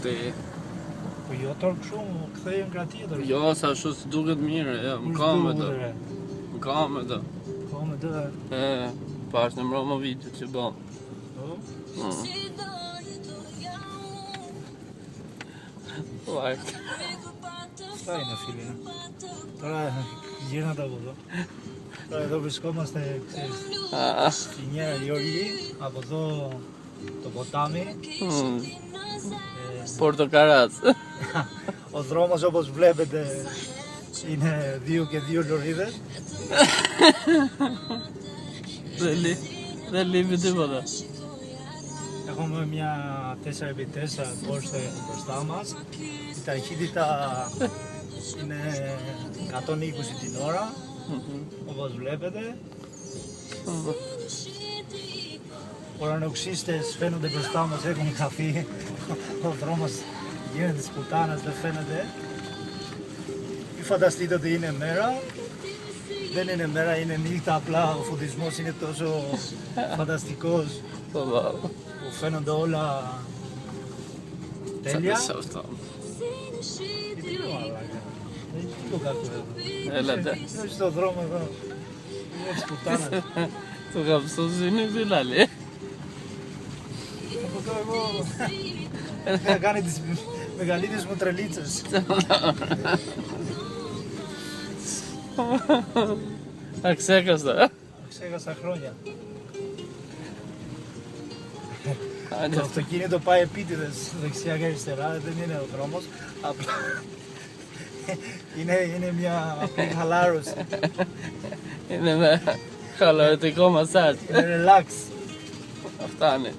Ti. Po jo tërë kështu, më kthejmë nga tjetër. Jo, sa ashtu si duket mirë, ja, më ka me të. Më ka me të. Ka me të. Pash në mbroma video që bëm. Po? Like. Stai në filin. Tëra gjena të vëdo. Tëra do përshkomas të njëra jori, apo do të botami. Portokarac. O dhromos όπως βλέπετε είναι 2 και 2 λωρίδες. Δεν λείπει τίποτα. Έχουμε μια 4x4 Porsche μπροστά μας. Η ταχύτητα είναι 120 την ώρα, όπως βλέπετε. Ουρανοξύστες φαίνονται μπροστά μας, έχουν χαθεί. Ο δρόμος γίνεται της πουτάνας, δεν φαίνεται. Μην φανταστείτε ότι είναι μέρα. Δεν είναι μέρα, είναι νύχτα, απλά ο φωτισμός είναι τόσο φανταστικός που φαίνονται όλα τέλεια. Τι είναι μαλάκα, έχει τίποτα κακό εδώ. Έλατε. Είναι στον δρόμο εδώ, είναι της πουτάνας. Το γαψός είναι δηλαδή. Από εδώ εγώ θα κάνει τις μεγαλύτερες μου τρελίτσες. Αξέχαστα. Ξέχασα χρόνια. Το αυτοκίνητο πάει επίτηδες δεξιά και αριστερά, δεν είναι ο δρόμος, απλά είναι μια απλή χαλάρωση. Είναι με χαλαρωτικό μασάζ. Είναι relax. Αυτά είναι.